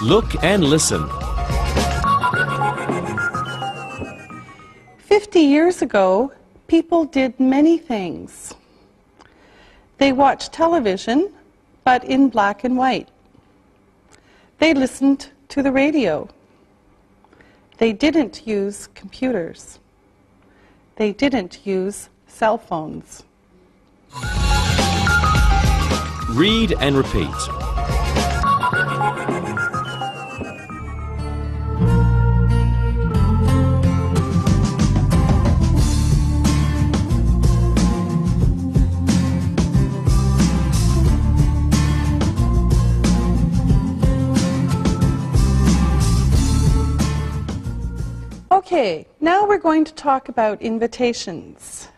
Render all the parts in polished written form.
Look and listen. 50 years ago, people did many things. They watched television, but in black and white. They listened to the radio. They didn't use computers. They didn't use cell phones. Read and repeat. Okay, now we're going to talk about invitations.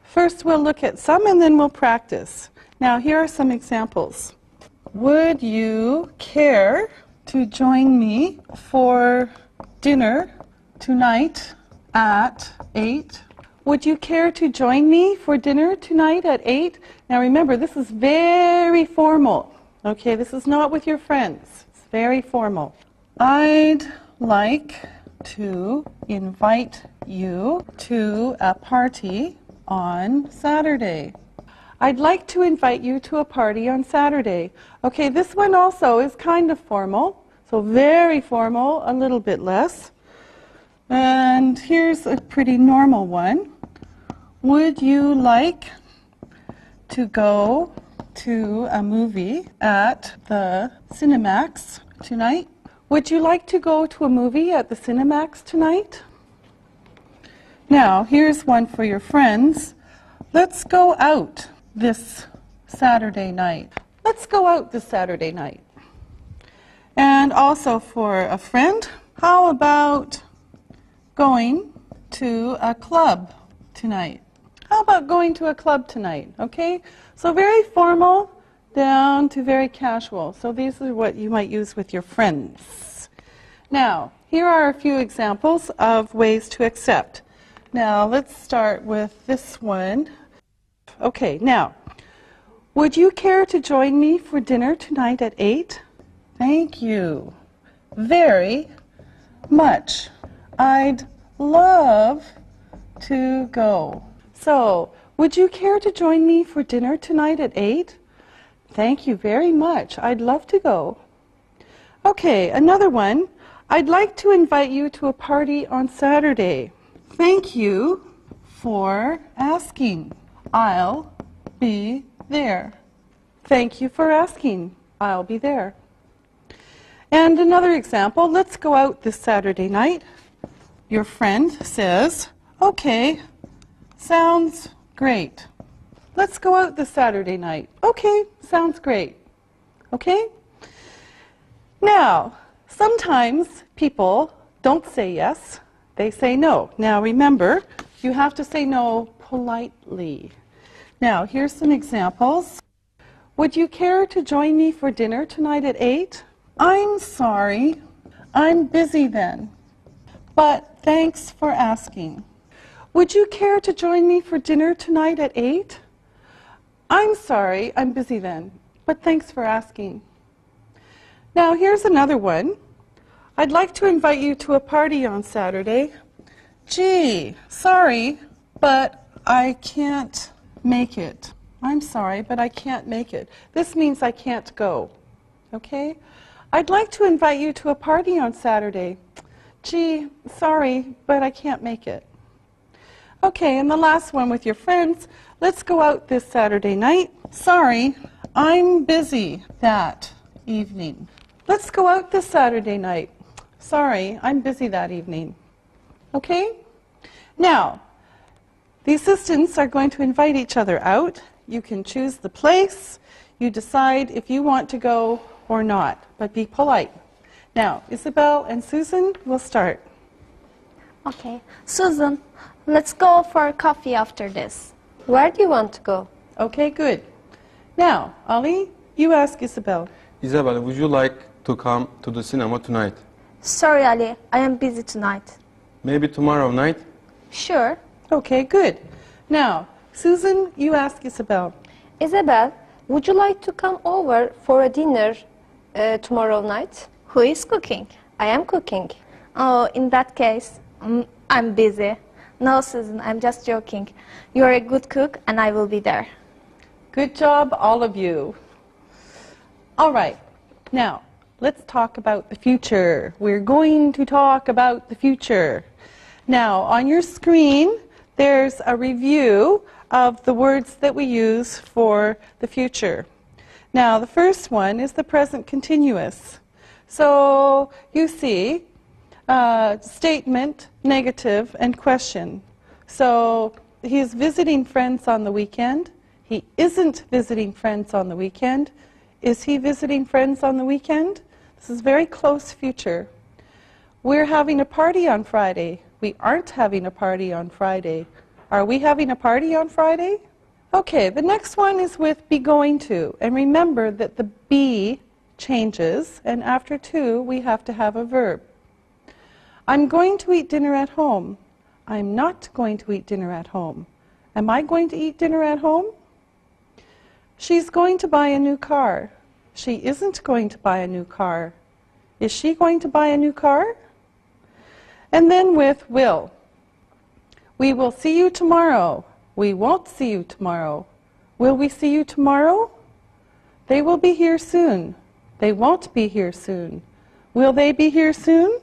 First we'll look at some and then we'll practice. Now here are some examples. Would you care to join me for dinner tonight at 8? Would you care to join me for dinner tonight at 8? Now remember, this is very formal. Okay, this is not with your friends. It's very formal. I'd like to invite you to a party on Saturday. I'd like to invite you to a party on Saturday. Okay, this one also is kind of formal, so very formal, a little bit less. And here's a pretty normal one. Would you like to go to a movie at the Cinemax tonight? Would you like to go to a movie at the Cinemax tonight? Now, here's one for your friends. Let's go out this Saturday night. Let's go out this Saturday night. And also for a friend, how about going to a club tonight? How about going to a club tonight? Okay? So very formal down to very casual. So these are what you might use with your friends. Now, here are a few examples of ways to accept. Now, let's start with this one. Okay, now, would you care to join me for dinner tonight at 8? Thank you very much. I'd love to go. So, would you care to join me for dinner tonight at 8? Thank you very much. I'd love to go. Okay, another one. I'd like to invite you to a party on Saturday. Thank you for asking. I'll be there. Thank you for asking. I'll be there. And another example. Let's go out this Saturday night. Your friend says, okay, sounds great. Let's go out this Saturday night. Okay, sounds great. Okay? Now, sometimes people don't say yes, they say no. Now remember, you have to say no politely. Now, here's some examples. Would you care to join me for dinner tonight at 8? I'm sorry, I'm busy then, but thanks for asking. Would you care to join me for dinner tonight at 8? I'm sorry, I'm busy then, but thanks for asking. Now here's another one. I'd like to invite you to a party on Saturday. Gee, sorry, but I can't make it. I'm sorry, but I can't make it. This means I can't go. Okay? I'd like to invite you to a party on Saturday. Gee, sorry, but I can't make it. Okay, and the last one with your friends. Let's go out this Saturday night. Sorry, I'm busy that evening. Let's go out this Saturday night. Sorry, I'm busy that evening. Okay? Now, the assistants are going to invite each other out. You can choose the place. You decide if you want to go or not, but be polite. Now, Isabel and Susan will start. Okay. Susan, let's go for coffee after this. Where do you want to go? Okay, good. Now, Ali, you ask Isabel. Isabel, would you like to come to the cinema tonight? Sorry, Ali, I am busy tonight. Maybe tomorrow night? Sure. Okay, good. Now, Susan, you ask Isabel. Isabel, would you like to come over for a dinner tomorrow night? Who is cooking? I am cooking. Oh, in that case, I'm busy. No, Susan, I'm just joking. You're a good cook and I will be there. Good job, all of you. All right, now let's talk about the future. We're going to talk about the future. Now, on your screen, there's a review of the words that we use for the future. Now, the first one is the present continuous. So, you see, statement, negative, and question. So, he's visiting friends on the weekend. He isn't visiting friends on the weekend. Is he visiting friends on the weekend? This is very close future. We're having a party on Friday. We aren't having a party on Friday. Are we having a party on Friday? Okay, the next one is with be going to. And remember that the be changes, and after to, we have to have a verb. I'm going to eat dinner at home. I'm not going to eat dinner at home. Am I going to eat dinner at home? She's going to buy a new car. She isn't going to buy a new car. Is she going to buy a new car? And then with will. We will see you tomorrow. We won't see you tomorrow. Will we see you tomorrow? They will be here soon. They won't be here soon. Will they be here soon?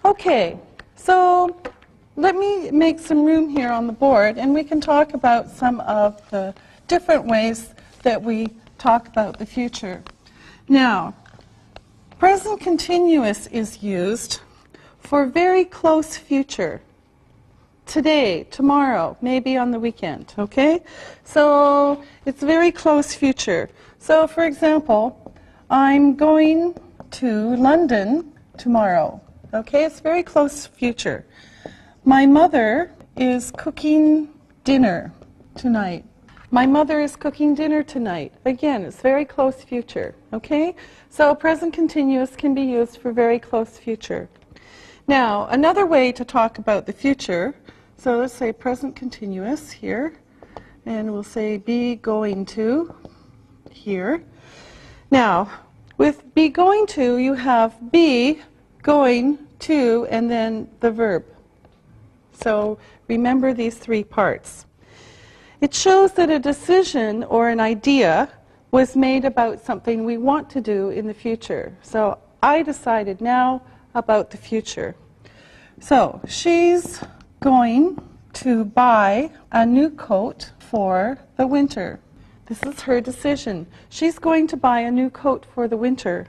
Okay, so let me make some room here on the board and we can talk about some of the different ways that we talk about the future. Now, present continuous is used for very close future. Today, tomorrow, maybe on the weekend, okay? So it's very close future. So for example, I'm going to London tomorrow, okay? It's very close future. My mother is cooking dinner tonight. My mother is cooking dinner tonight. Again, it's very close future, okay? So present continuous can be used for very close future. Now, another way to talk about the future, so let's say present continuous here, and we'll say be going to here. Now, with be going to, you have be, going to, and then the verb. So remember these three parts. It shows that a decision or an idea was made about something we want to do in the future. So I decided now about the future. So she's going to buy a new coat for the winter. This is her decision. She's going to buy a new coat for the winter.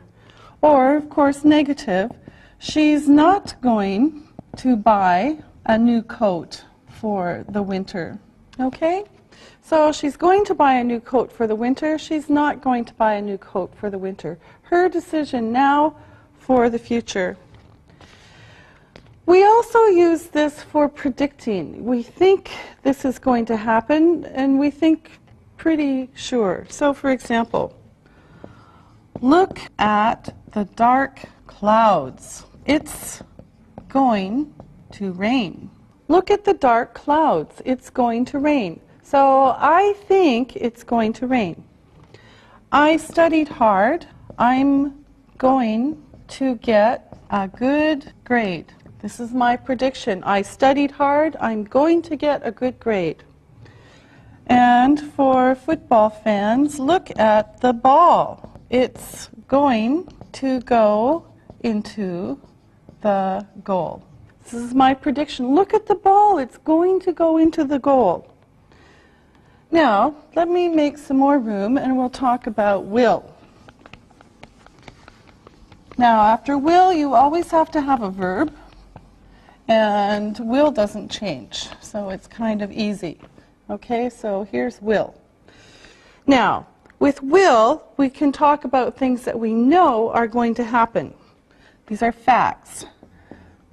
Or, of course, negative, she's not going to buy a new coat for the winter. Okay? So she's going to buy a new coat for the winter. She's not going to buy a new coat for the winter. Her decision now for the future. We also use this for predicting. We think this is going to happen, and we think pretty sure. So, for example, look at the dark clouds. It's going to rain. Look at the dark clouds. It's going to rain. So, I think it's going to rain. I studied hard. I'm going to get a good grade. This is my prediction. I studied hard. I'm going to get a good grade. And for football fans, look at the ball. It's going to go into the goal. This is my prediction. Look at the ball. It's going to go into the goal. Now, let me make some more room and we'll talk about will. Now, after will, you always have to have a verb. And will doesn't change, so it's kind of easy. Okay, so here's will. Now, with will, we can talk about things that we know are going to happen. These are facts.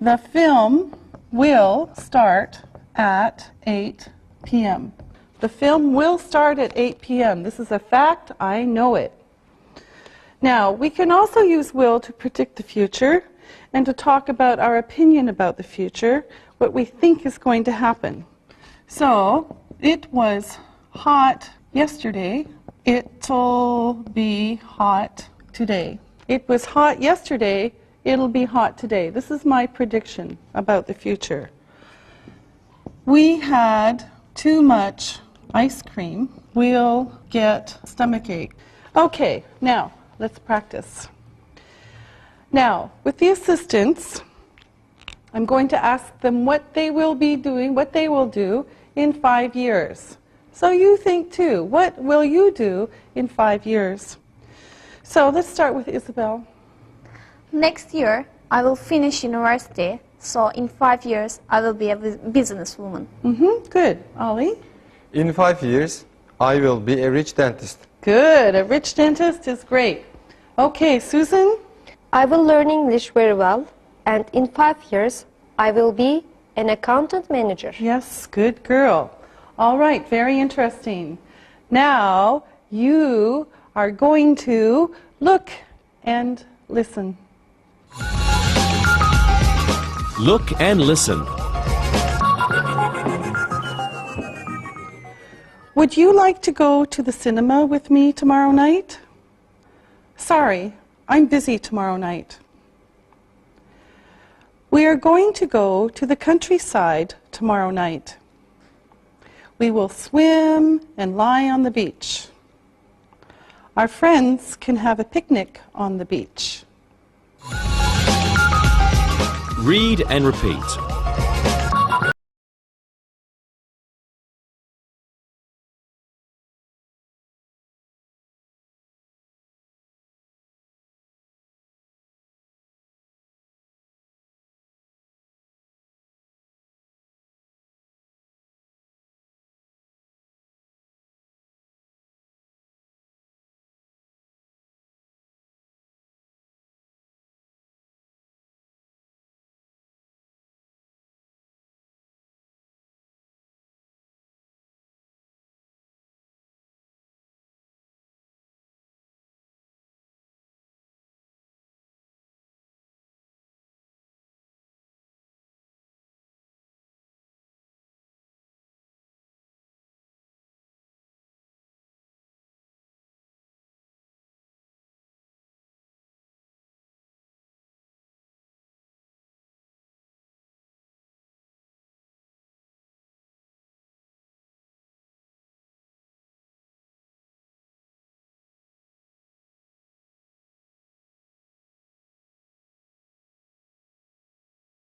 The film will start at 8 p.m. The film will start at 8 p.m. This is a fact. I know it. Now, we can also use will to predict the future and to talk about our opinion about the future, what we think is going to happen. So, it was hot yesterday. It'll be hot today. It was hot yesterday, it'll be hot today. This is my prediction about the future. We had too much ice cream, we'll get stomachache. Okay, now let's practice. Now, with the assistants, I'm going to ask them what they will be doing, what they will do in 5 years. So you think too, what will you do in 5 years? So let's start with Isabel. Next year, I will finish university, so in 5 years, I will be a businesswoman. Good. Ollie? In 5 years, I will be a rich dentist. Good. A rich dentist is great. Okay, Susan? I will learn English very well, and in 5 years, I will be an accountant manager. Yes, good girl. All right, very interesting. Now you are going to look and listen. Look and listen. Would you like to go to the cinema with me tomorrow night? Sorry, I'm busy tomorrow night. We are going to go to the countryside tomorrow night. We will swim and lie on the beach. Our friends can have a picnic on the beach. Read and repeat.